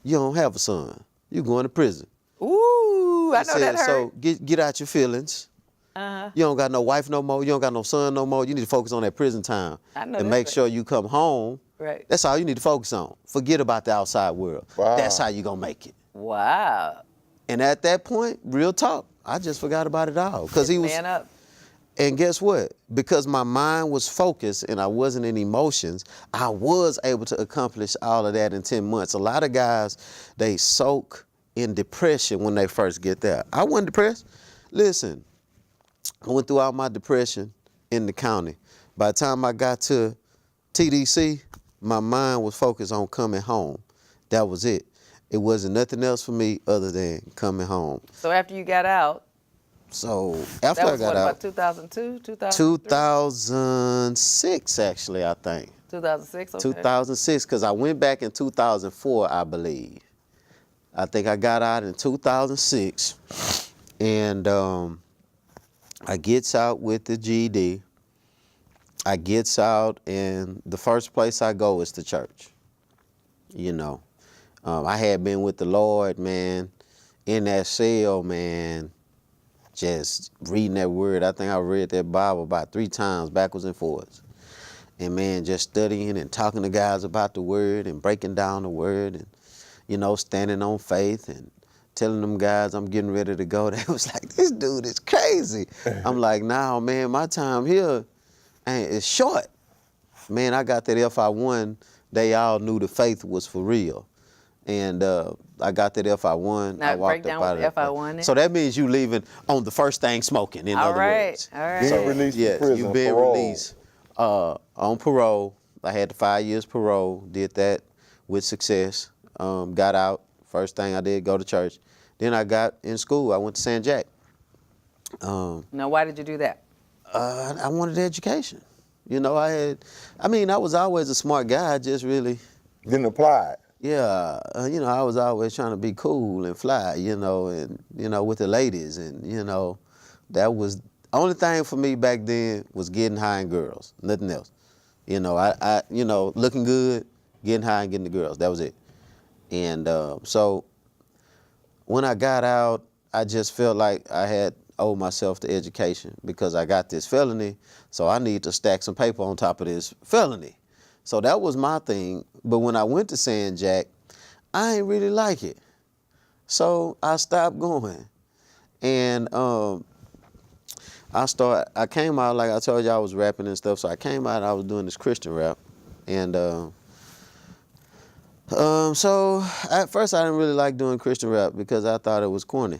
You don't have a son. You going to prison. Ooh, I know that hurt. So get out your feelings. You don't got no wife no more. You don't got no son no more. You need to focus on that prison time I know and that's make right. sure you come home. Right. That's all you need to focus on. Forget about the outside world. Wow. That's how you gonna make it. Wow. And at that point, real talk, I just forgot about it all because he was. Man up. And guess what? Because my mind was focused and I wasn't in emotions, I was able to accomplish all of that in 10 months. A lot of guys, they soak in depression when they first get there. I wasn't depressed. Listen, I went through all my depression in the county. By the time I got to TDC, my mind was focused on coming home. That was it. It wasn't nothing else for me other than coming home. So after you got out, So after that I was got what, out, about 2002, 2003? 2006 actually, I think. 2006, okay. 2006, because I went back in 2004, I believe. I think I got out in 2006, and I gets out with the GED. I gets out, and the first place I go is the church. You know, I had been with the Lord, man, in that cell, man, just reading that word. I think I read that Bible about 3 times, backwards and forwards. And man, just studying and talking to guys about the word and breaking down the word and, you know, standing on faith and telling them guys I'm getting ready to go. They was like, this dude is crazy. I'm like, nah, man, my time here it's short. Man, I got that FI1. They all knew the faith was for real. And I got that FI1. Now, I walked break up down out of what that FI1 place. is. So that means you leaving on the first thing smoking, in All other right, words. all right. Being released from Yes, prison, you've been parole. released on parole. I had the 5 years parole, did that with success. Got out. First thing I did, go to church. Then I got in school. I went to San Jack. Now, why did you do that? I wanted education. You know, I was always a smart guy. I just really, Didn't apply it. yeah, you know, I was always trying to be cool and fly, you know, and, you know, with the ladies. And, you know, that was, only thing for me back then was getting high and girls, nothing else. You know, I you know, looking good, getting high and getting the girls, that was it. And so when I got out, I just felt like I had owed myself to education because I got this felony, so I need to stack some paper on top of this felony. So that was my thing. But when I went to San Jack, I ain't really like it. So I stopped going. And I came out, like I told you, I was rapping and stuff, so I came out, I was doing this Christian rap. And so at first I didn't really like doing Christian rap because I thought it was corny.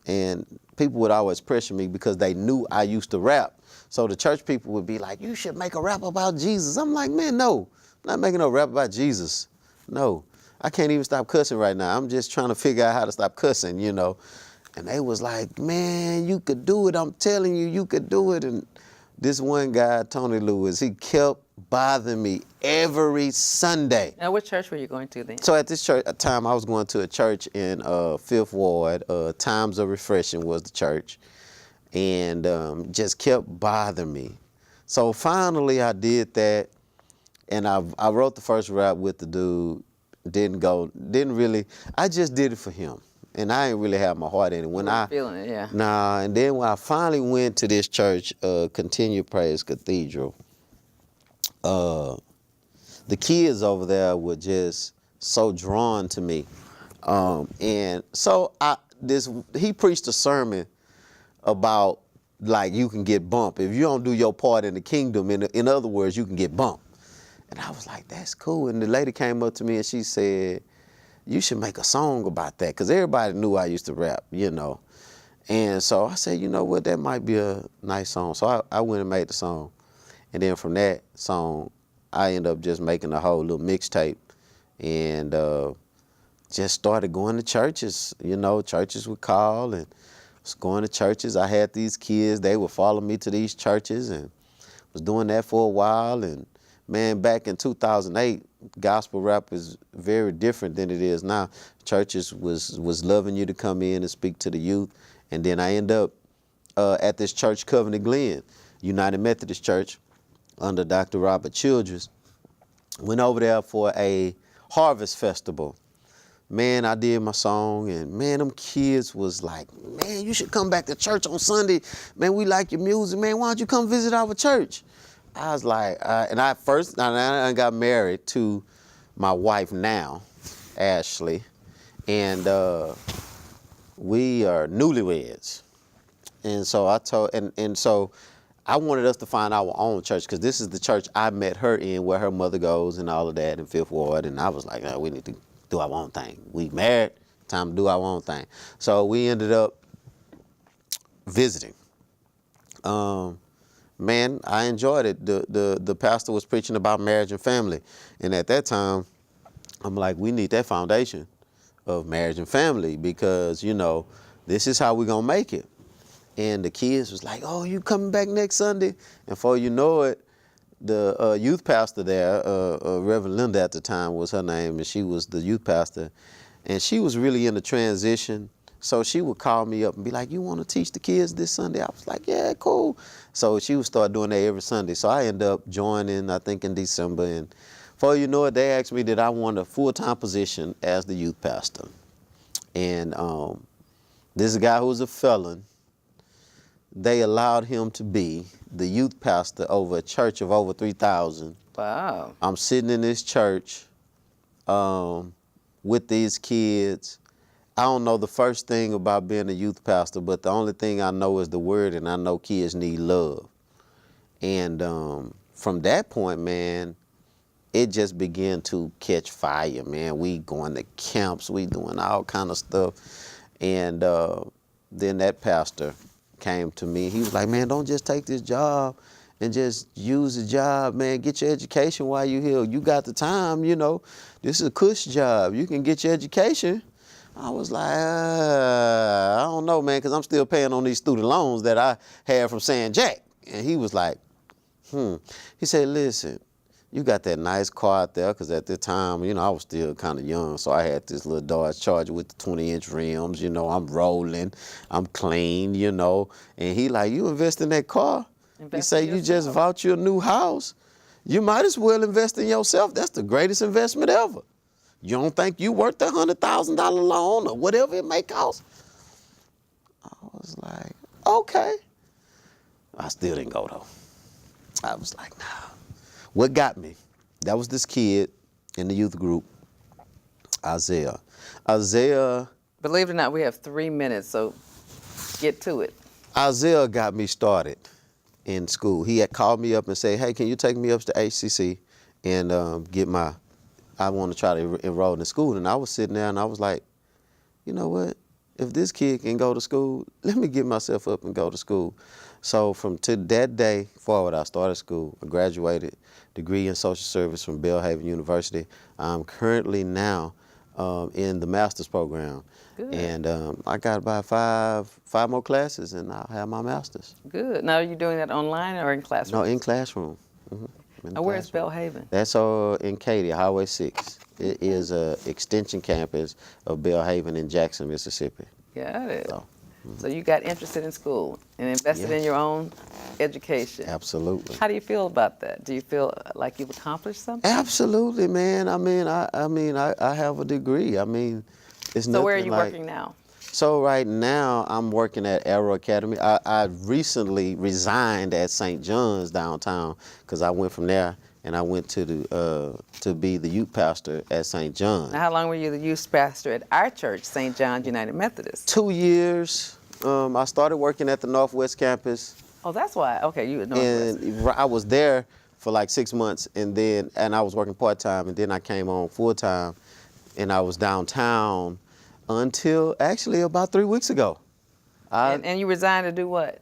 And people would always pressure me because they knew I used to rap. So the church people would be like, you should make a rap about Jesus. I'm like, man, no, I'm not making no rap about Jesus. No, I can't even stop cussing right now. I'm just trying to figure out how to stop cussing, you know. And they was like, man, you could do it. I'm telling you, you could do it. And this one guy, Tony Lewis, he kept bothering me every Sunday. Now, what church were you going to then? So at this church, time I was going to a church in 5th Ward. Times of Refreshing was the church. And just kept bothering me. So finally I did that. And I wrote the first rap with the dude. Didn't really, I just did it for him. And I didn't really have my heart in it. When I feeling it, yeah. Nah, and then when I finally went to this church, Continue Praise Cathedral, the kids over there were just so drawn to me. And so he preached a sermon about like you can get bumped. If you don't do your part in the kingdom, in other words, you can get bumped. And I was like, that's cool. And the lady came up to me and she said, you should make a song about that, because everybody knew I used to rap, you know. And so I said, you know what, that might be a nice song. So I went and made the song. And then from that song, I ended up just making a whole little mixtape and just started going to churches. You know, churches would call and was going to churches. I had these kids, they would follow me to these churches and was doing that for a while. And man, back in 2008, gospel rap is very different than it is now. Churches was loving you to come in and speak to the youth. And then I end up at this church, Covenant Glen, United Methodist Church, under Dr. Robert Childress. Went over there for a harvest festival. Man, I did my song, and man, them kids was like, man, you should come back to church on Sunday. Man, we like your music. Man, why don't you come visit our church? I was like, and I got married to my wife now, Ashley, and we are newlyweds. And so so I wanted us to find our own church, because this is the church I met her in, where her mother goes and all of that in 5th Ward. And I was like, oh, we need to do our own thing. We married, time to do our own thing. So we ended up visiting. Man, I enjoyed it. The pastor was preaching about marriage and family. And at that time, I'm like, we need that foundation of marriage and family, because, you know, this is how we're going to make it. And the kids was like, oh, you coming back next Sunday? And before you know it, the youth pastor there, Reverend Linda at the time was her name, and she was the youth pastor. And she was really in the transition. So she would call me up and be like, you want to teach the kids this Sunday? I was like, yeah, cool. So she would start doing that every Sunday. So I ended up joining, I think, in December. And before you know it, they asked me did I want a full-time position as the youth pastor. And this guy who was a felon, they allowed him to be the youth pastor over a church of over 3,000. Wow. I'm sitting in this church with these kids. I don't know the first thing about being a youth pastor, but the only thing I know is the word, and I know kids need love. And from that point, man, it just began to catch fire, man. We going to camps, we doing all kind of stuff. And then that pastor came to me. He was like, man, don't just take this job and just use the job, man. Get your education while you're here. You got the time, you know. This is a cush job. You can get your education. I was like, I don't know, man, because I'm still paying on these student loans that I had from San Jack. And he was like, He said, listen, you got that nice car out there, because at the time, you know, I was still kind of young, so I had this little Dodge Charger with the 20-inch rims, you know, I'm rolling, I'm clean, you know. And he like, you invest in that car? He say, you just bought you a new house? You might as well invest in yourself. That's the greatest investment ever. You don't think you worth the $100,000 loan or whatever it may cost? I was like, okay. I still didn't go, though. I was like, nah. What got me, that was this kid in the youth group, Isaiah. Believe it or not, we have 3 minutes, so get to it. Isaiah got me started in school. He had called me up and said, hey, can you take me up to HCC and I want to try to enroll in school. And I was sitting there and I was like, you know what? if this kid can go to school, let me get myself up and go to school. So from to that day forward, I started school. I graduated, degree in social service from Belhaven University. I'm currently now in the master's program. Good. And I got about five more classes and I'll have my master's. Good. Now, are you doing that online or in classroom? No, in classroom. Now, where's Belhaven? That's in Katy, Highway 6. It is an extension campus of Belhaven in Jackson, Mississippi. Got it. So, So you got interested in school and invested in your own education. absolutely. How do you feel about that? Do you feel like you've accomplished something? Absolutely, man. I have a degree. I mean, it's nothing. So where are you like, working now? So right now, I'm working at Arrow Academy. I recently resigned at St. John's downtown because I went from there and I went to be the youth pastor at St. John's. Now, how long were you the youth pastor at our church, St. John's United Methodist? 2 years. I started working at the Northwest campus. Oh, that's why. Okay, you at Northwest. And I was there for like 6 months, and I was working part-time, and then I came on full-time, and I was downtown until actually about 3 weeks ago. And you resigned to do what?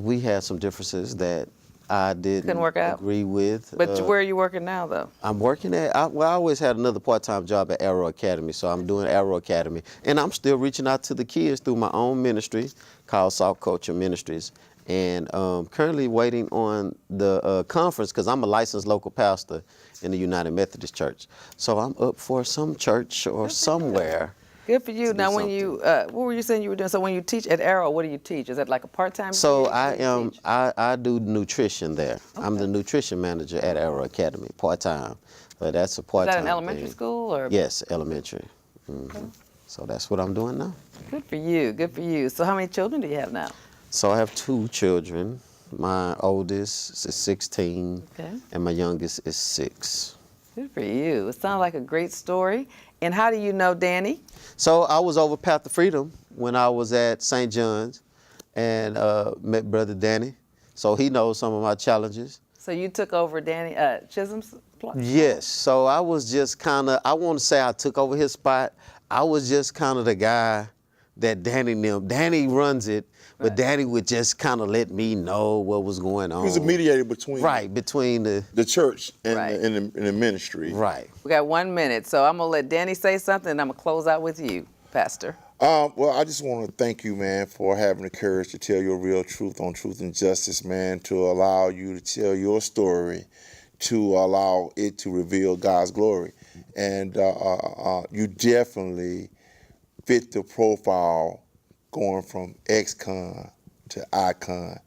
We had some differences that I didn't Couldn't work out? agree with. But where are you working now, though? I'm working I always had another part-time job at Arrow Academy, so I'm doing Arrow Academy. And I'm still reaching out to the kids through my own ministry called Salt Culture Ministries. And currently waiting on the conference because I'm a licensed local pastor in the United Methodist Church. So I'm up for some church or somewhere. Good for you. do Now, when you, what were you saying you were doing? So when you teach at Arrow, what do you teach? Is that like a part-time? So gig? What do you teach? I do nutrition there. Okay. I'm the nutrition manager at Arrow Academy, part-time. So that's a part-time Is that an elementary thing. school or? Yes, elementary. Okay. So that's what I'm doing now. Good for you. Good for you. So how many children do you have now? So I have 2 children. My oldest is 16, Okay. and my youngest is 6. Good for you. It sounds like a great story. And how do you know Danny? So I was over Path to Freedom when I was at St. John's and met Brother Danny. So he knows some of my challenges. So you took over Danny Chisholm's plot? Yes. So I was just kind of, I want to say I took over his spot. I was just kind of the guy that Danny runs it, but Right. Danny would just kind of let me know what was going on. He was a mediator between between the church and, Right. and the ministry. Right. We got 1 minute, so I'm going to let Danny say something, and I'm going to close out with you, Pastor. Well, I just want to thank you, man, for having the courage to tell your real truth on Truth and Justice, man, to allow you to tell your story, to allow it to reveal God's glory. And you definitely fit the profile going from ex-con to icon.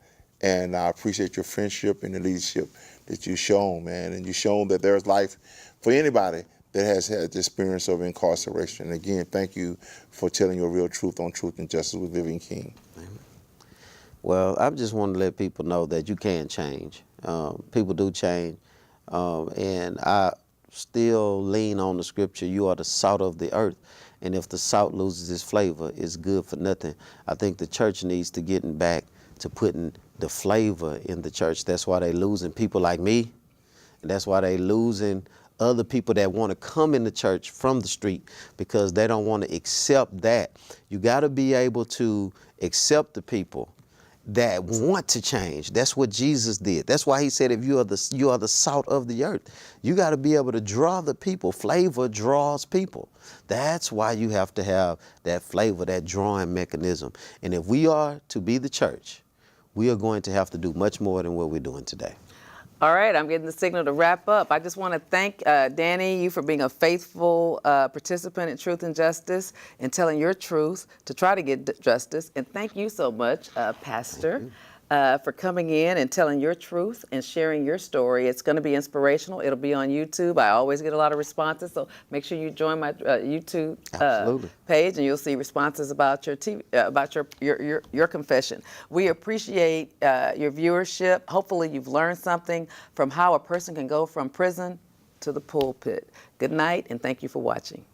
And I appreciate your friendship and the leadership that you've shown, man. And you've shown that there's life for anybody that has had the experience of incarceration. And again, thank you for telling your real truth on Truth and Justice with Vivian King. Well, I just want to let people know that you can change. People do change. And I still lean on the scripture, you are the salt of the earth. And if the salt loses its flavor, it's good for nothing. I think the church needs to get back to putting the flavor in the church. That's why they losing people like me. And that's why they losing other people that want to come in the church from the street because they don't want to accept that. You got to be able to accept the people that want to change. That's what Jesus did. That's why he said, if you are the salt of the earth, you got to be able to draw the people. Flavor draws people. That's why you have to have that flavor, that drawing mechanism. And if we are to be the church, we are going to have to do much more than what we're doing today. All right, I'm getting the signal to wrap up. I just want to thank Danny, you for being a faithful participant in Truth and Justice and telling your truth to try to get justice. And thank you so much, Pastor, for coming in and telling your truth and sharing your story. It's going to be inspirational. It'll be on YouTube. I always get a lot of responses, so make sure you join my YouTube page, and you'll see responses about your about your confession. We appreciate your viewership. Hopefully, you've learned something from how a person can go from prison to the pulpit. Good night, and thank you for watching.